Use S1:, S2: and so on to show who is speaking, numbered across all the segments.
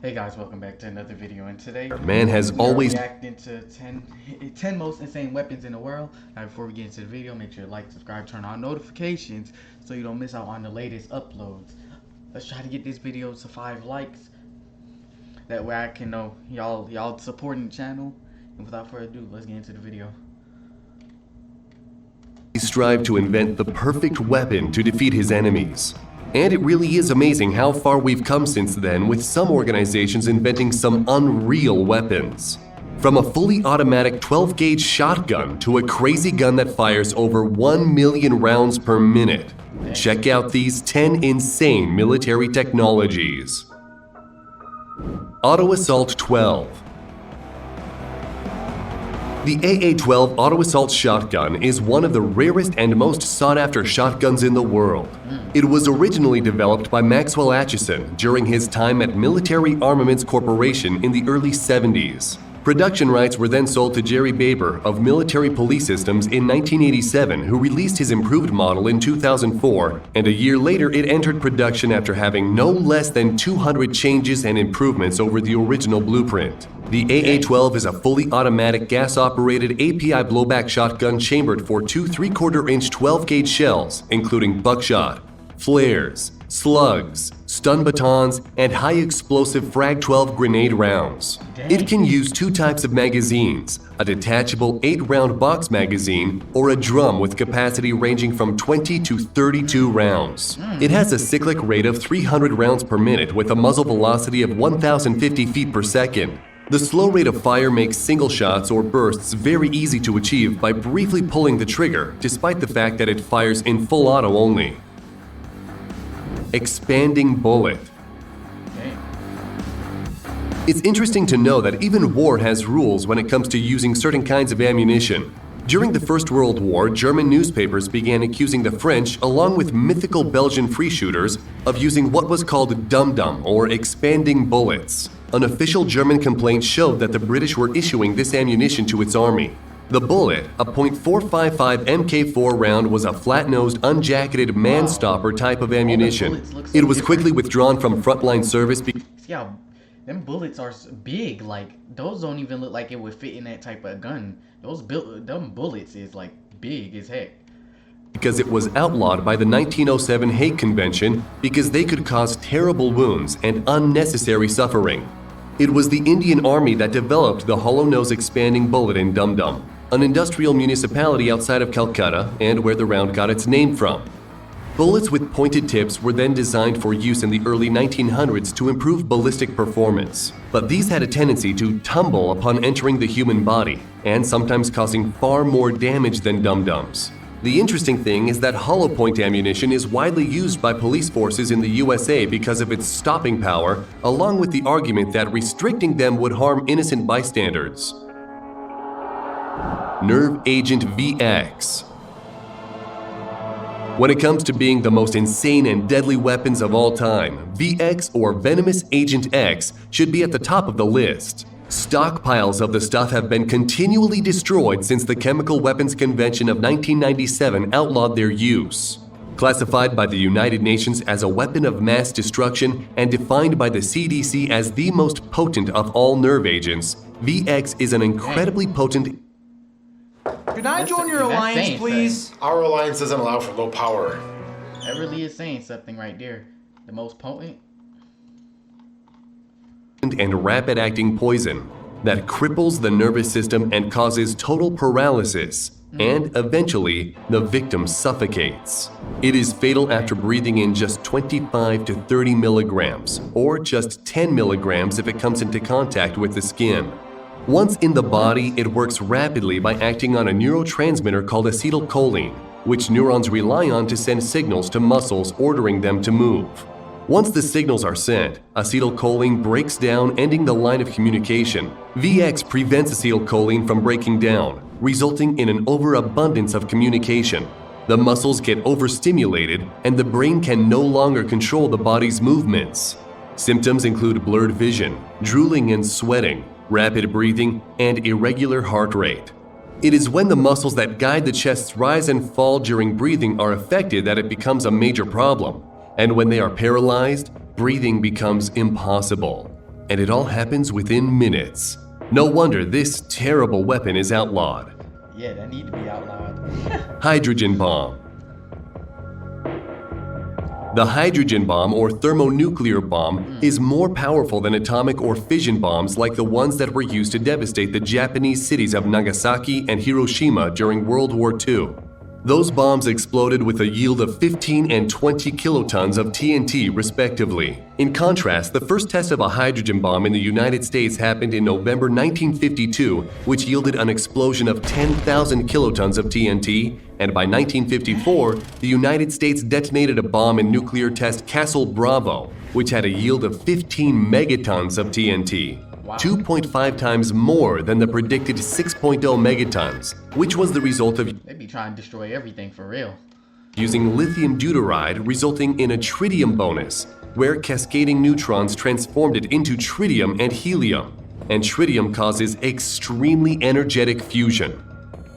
S1: Hey guys, welcome back to another video, and today
S2: Man has
S1: we are
S2: always
S1: reacting to 10 most insane weapons in the world. Now before we get into the video, make sure to like, subscribe, turn on notifications so you don't miss out on the latest uploads. Let's try to get this video to 5 likes. That way I can know y'all supporting the channel. And without further ado, let's get into the video.
S2: strive to invent the perfect weapon to defeat his enemies. And it really is amazing how far we've come since then, with some organizations inventing some unreal weapons. From a fully automatic 12-gauge shotgun to a crazy gun that fires over 1 million rounds per minute. Check out these 10 insane military technologies. Auto Assault 12. The AA-12 Auto Assault Shotgun is one of the rarest and most sought-after shotguns in the world. It was originally developed by Maxwell Acheson during his time at Military Armaments Corporation in the early 70s. Production rights were then sold to Jerry Baber of Military Police Systems in 1987, who released his improved model in 2004, and a year later it entered production after having no less than 200 changes and improvements over the original blueprint. The AA-12 is a fully automatic gas-operated API blowback shotgun chambered for two 3/4-inch 12-gauge shells, including buckshot, flares, slugs, stun batons, and high-explosive Frag-12 grenade rounds. It can use two types of magazines, a detachable 8-round box magazine or a drum with capacity ranging from 20 to 32 rounds. It has a cyclic rate of 300 rounds per minute with a muzzle velocity of 1,050 feet per second. The slow rate of fire makes single shots or bursts very easy to achieve by briefly pulling the trigger, despite the fact that it fires in full auto only. Expanding bullet. It's interesting to know that even war has rules when it comes to using certain kinds of ammunition. During the First World War, German newspapers began accusing the French, along with mythical Belgian free shooters, of using what was called dum-dum or expanding bullets. An official German complaint showed that the British were issuing this ammunition to its army. The bullet, a .455 Mk4 round, was a flat-nosed, unjacketed man-stopper type of ammunition. It was quickly withdrawn from frontline service
S1: Yeah, them bullets are big. Like, those don't even look like it would fit in that type of gun. Them bullets is like big as heck.
S2: Because it was outlawed by the 1907 Hague Convention because they could cause terrible wounds and unnecessary suffering. It was the Indian Army that developed the hollow-nose expanding bullet in Dum Dum, an industrial municipality outside of Calcutta and where the round got its name from. Bullets with pointed tips were then designed for use in the early 1900s to improve ballistic performance, but these had a tendency to tumble upon entering the human body, and sometimes causing far more damage than dum-dums. The interesting thing is that hollow point ammunition is widely used by police forces in the USA because of its stopping power, along with the argument that restricting them would harm innocent bystanders. Nerve Agent VX. When it comes to being the most insane and deadly weapons of all time, VX or Venomous Agent X should be at the top of the list. Stockpiles of the stuff have been continually destroyed since the Chemical Weapons Convention of 1997 outlawed their use. Classified by the United Nations as a weapon of mass destruction and defined by the CDC as the most potent of all nerve agents, VX is an incredibly potent.
S3: Can I join your alliance, please?
S4: Our alliance doesn't allow for low power.
S1: That really is saying something right there. The most potent
S2: And rapid-acting poison that cripples the nervous system and causes total paralysis, and eventually the victim suffocates. It is fatal after breathing in just 25 to 30 milligrams, or just 10 milligrams if it comes into contact with the skin. Once in the body, it works rapidly by acting on a neurotransmitter called acetylcholine, which neurons rely on to send signals to muscles ordering them to move. Once the signals are sent, acetylcholine breaks down, ending the line of communication. VX prevents acetylcholine from breaking down, resulting in an overabundance of communication. The muscles get overstimulated, and the brain can no longer control the body's movements. Symptoms include blurred vision, drooling and sweating, rapid breathing, and irregular heart rate. It is when the muscles that guide the chest's rise and fall during breathing are affected that it becomes a major problem. And when they are paralyzed, breathing becomes impossible. and it all happens within minutes. No wonder this terrible weapon is outlawed.
S1: Yeah, that need to be outlawed.
S2: Hydrogen bomb. The hydrogen bomb or thermonuclear bomb is more powerful than atomic or fission bombs like the ones that were used to devastate the Japanese cities of Nagasaki and Hiroshima during World War II. Those bombs exploded with a yield of 15 and 20 kilotons of TNT respectively. In contrast, the first test of a hydrogen bomb in the United States happened in November 1952, which yielded an explosion of 10,000 kilotons of TNT, and by 1954, the United States detonated a bomb in nuclear test Castle Bravo, which had a yield of 15 megatons of TNT.
S1: Wow.
S2: 2.5 times more than the predicted 6.0 megatons, which was the result of
S1: They be trying to destroy everything for real.
S2: using lithium deuteride, resulting in a tritium bonus, where cascading neutrons transformed it into tritium and helium, and tritium causes extremely energetic fusion.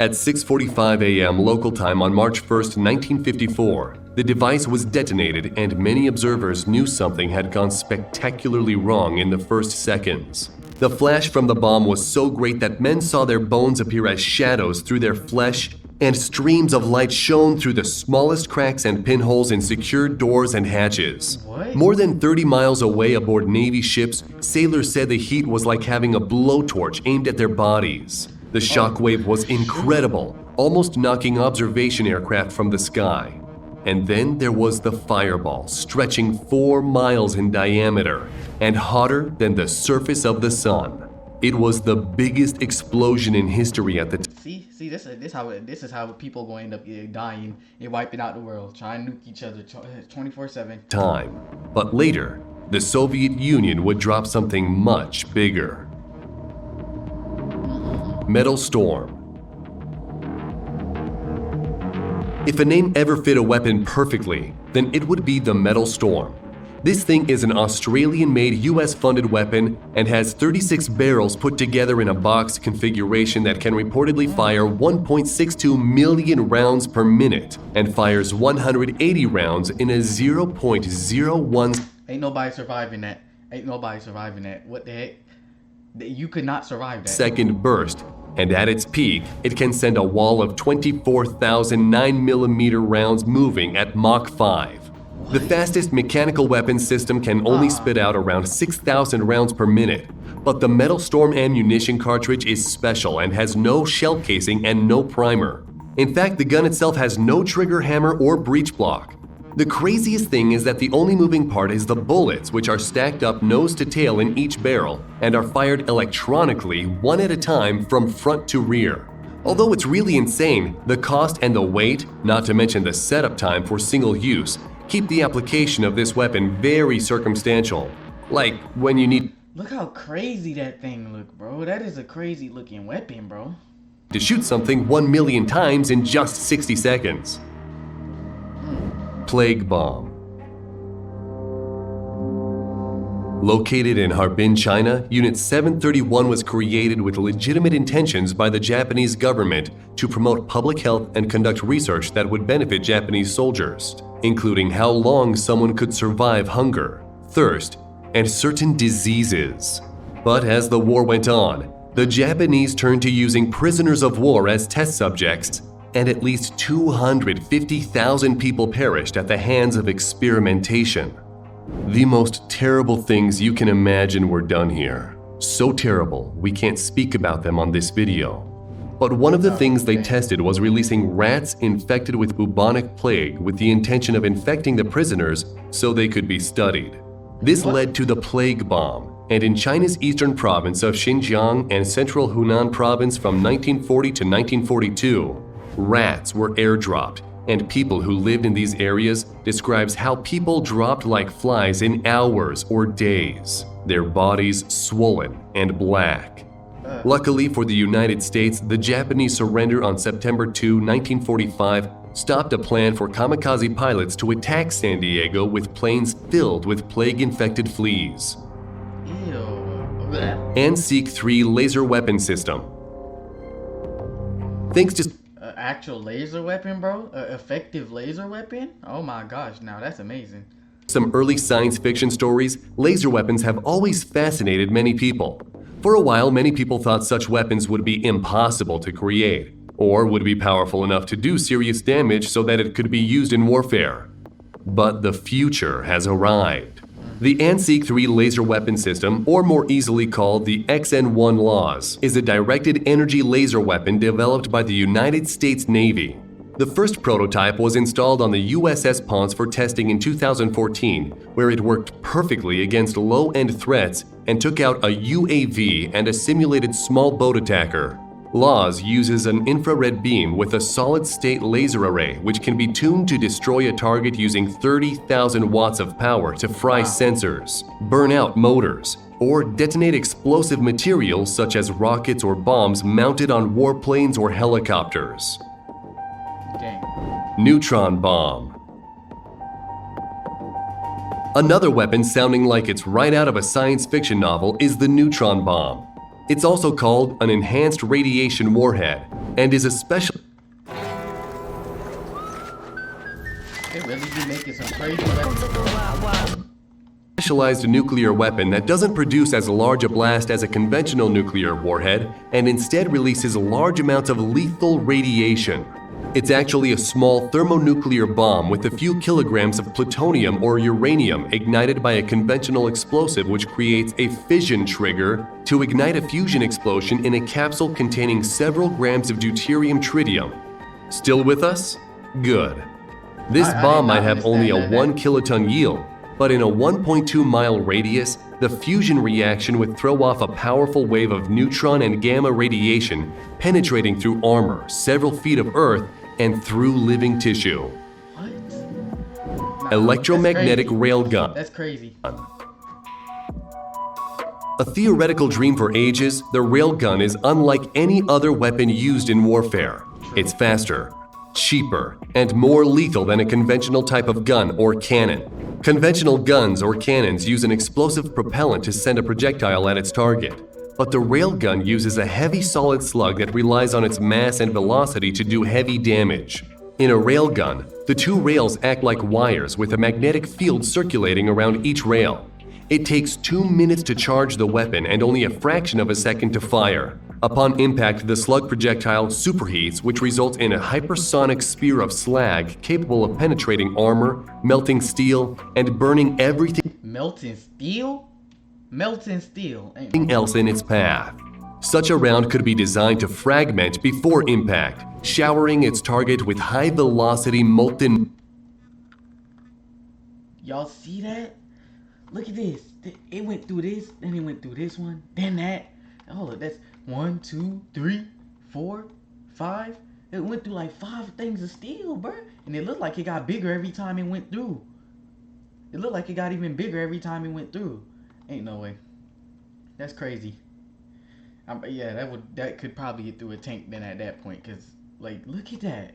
S2: At 6:45 a.m. local time on March 1st, 1954, the device was detonated and many observers knew something had gone spectacularly wrong in the first seconds. The flash from the bomb was so great that men saw their bones appear as shadows through their flesh, and streams of light shone through the smallest cracks and pinholes in secured doors and hatches.
S1: What?
S2: More than 30 miles away aboard Navy ships, sailors said the heat was like having a blowtorch aimed at their bodies. The shockwave was incredible, almost knocking observation aircraft from the sky. And then there was the fireball, stretching 4 miles in diameter and hotter than the surface of the sun. It was the biggest explosion in history at the time.
S1: See, this is how people going to end up dying and wiping out the world, trying to nuke each other 24/7.
S2: But later, the Soviet Union would drop something much bigger. Metal Storm. If a name ever fit a weapon perfectly, then it would be the Metal Storm. This thing is an Australian-made US-funded weapon and has 36 barrels put together in a box configuration that can reportedly fire 1.62 million rounds per minute and fires 180 rounds in a 0.01
S1: Ain't nobody surviving that. What the heck? You could not survive that.
S2: second burst, and at its peak, it can send a wall of 24,000 9mm rounds moving at Mach 5. The fastest mechanical weapons system can only spit out around 6,000 rounds per minute, but the Metal Storm ammunition cartridge is special and has no shell casing and no primer. In fact, the gun itself has no trigger hammer or breech block. The craziest thing is that the only moving part is the bullets, which are stacked up nose to tail in each barrel and are fired electronically one at a time from front to rear. Although it's really insane, the cost and the weight, not to mention the setup time for single use, keep the application of this weapon very circumstantial. Like when you need
S1: Look how crazy that thing look, bro. That is a crazy looking weapon, bro.
S2: to shoot something 1 million times in just 60 seconds. Plague Bomb. Located in Harbin, China, Unit 731 was created with legitimate intentions by the Japanese government to promote public health and conduct research that would benefit Japanese soldiers, including how long someone could survive hunger, thirst, and certain diseases. But as the war went on, the Japanese turned to using prisoners of war as test subjects, and at least 250,000 people perished at the hands of experimentation. The most terrible things you can imagine were done here. So terrible, we can't speak about them on this video. But one of the things they tested was releasing rats infected with bubonic plague with the intention of infecting the prisoners so they could be studied. This led to the plague bomb, and in China's eastern province of Xinjiang and central Hunan province from 1940 to 1942, rats were airdropped, and people who lived in these areas describes how people dropped like flies in hours or days, their bodies swollen and black. Luckily for the United States, the Japanese surrender on September 2, 1945 stopped a plan for kamikaze pilots to attack San Diego with planes filled with plague-infected fleas.
S1: Ew.
S2: And Seek-3 laser weapon system. Thanks to
S1: Actual laser weapon, bro? Effective laser weapon? Oh my gosh, now that's amazing.
S2: Some early science fiction stories, laser weapons have always fascinated many people. For a while, many people thought such weapons would be impossible to create, or would be powerful enough to do serious damage so that it could be used in warfare. But the future has arrived. The ANSEEK 3 laser weapon system, or more easily called the XN1 LAWS, is a directed energy laser weapon developed by the United States Navy. The first prototype was installed on the USS Ponce for testing in 2014, where it worked perfectly against low-end threats and took out a UAV and a simulated small boat attacker. LAWS uses an infrared beam with a solid-state laser array which can be tuned to destroy a target using 30,000 watts of power to fry sensors, burn out motors, or detonate explosive materials such as rockets or bombs mounted on warplanes or helicopters.
S1: Dang.
S2: Neutron Bomb. Another weapon sounding like it's right out of a science fiction novel is the neutron bomb. It's also called an enhanced radiation warhead and is a special.
S1: They really be making some crazy weapons.
S2: Specialized nuclear weapon that doesn't produce as large a blast as a conventional nuclear warhead and instead releases large amounts of lethal radiation. It's actually a small thermonuclear bomb with a few kilograms of plutonium or uranium ignited by a conventional explosive which creates a fission trigger to ignite a fusion explosion in a capsule containing several grams of deuterium tritium. Still with us? Good. This bomb might have only a 1 kiloton yield, but in a 1.2 mile radius, the fusion reaction would throw off a powerful wave of neutron and gamma radiation penetrating through armor, several feet of earth, and through living tissue.
S1: What?
S2: Electromagnetic Railgun.
S1: That's crazy.
S2: A theoretical dream for ages, the railgun is unlike any other weapon used in warfare. It's faster, cheaper, and more lethal than a conventional type of gun or cannon. Conventional guns or cannons use an explosive propellant to send a projectile at its target. But the railgun uses a heavy solid slug that relies on its mass and velocity to do heavy damage. In a railgun, the two rails act like wires with a magnetic field circulating around each rail. It takes 2 minutes to charge the weapon and only a fraction of a second to fire. Upon impact, the slug projectile superheats, which results in a hypersonic spear of slag capable of penetrating armor, melting steel, and burning everything
S1: Melting steel? Melting steel.
S2: else in its path. Such a round could be designed to fragment before impact, showering its target with high-velocity molten.
S1: Y'all see that? Look at this. It went through this, then it went through this one, then that. Oh, that's 1, 2, 3, 4, 5. It went through like 5 things of steel, bruh. And it looked like it got bigger every time it went through. It looked like it got even bigger every time it went through. Ain't no way. That's crazy. Yeah, that could probably get through a tank then at that point, cause like look at that.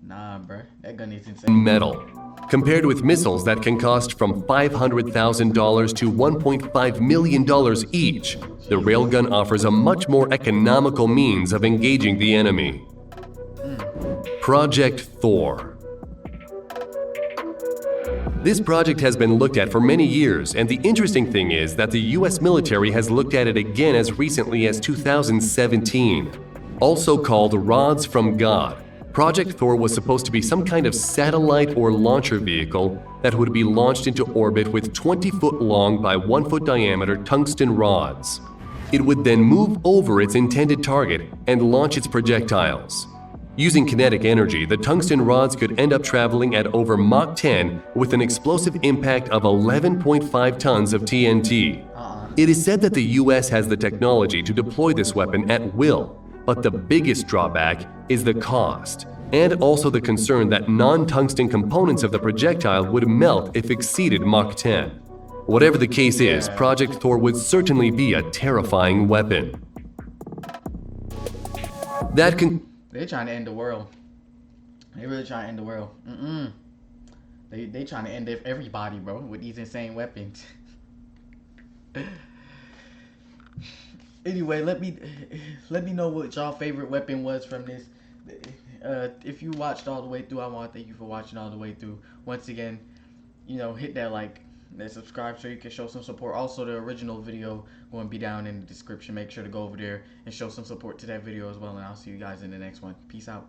S1: Nah, bruh, that gun is insane.
S2: Metal. Compared with missiles that can cost from $500,000 to $1.5 million each, the railgun offers a much more economical means of engaging the enemy. Project Thor. This project has been looked at for many years, and the interesting thing is that the US military has looked at it again as recently as 2017. Also called Rods from God, Project Thor was supposed to be some kind of satellite or launcher vehicle that would be launched into orbit with 20-foot long by 1-foot diameter tungsten rods. It would then move over its intended target and launch its projectiles. Using kinetic energy, the tungsten rods could end up traveling at over Mach 10 with an explosive impact of 11.5 tons of TNT. It is said that the US has the technology to deploy this weapon at will, but the biggest drawback is the cost, and also the concern that non-tungsten components of the projectile would melt if exceeded Mach 10. Whatever the case is, Project Thor would certainly be a terrifying weapon.
S1: They're trying to end the world. They really trying to end the world. They trying to end everybody, bro, with these insane weapons. Anyway, let me know what y'all favorite weapon was from this. If you watched all the way through, I want to thank you for watching all the way through. Once again, you know, hit that like, that subscribe so you can show some support. Also, the original video going to be down in the description. Make sure to go over there and show some support to that video as well. And I'll see you guys in the next one. Peace out.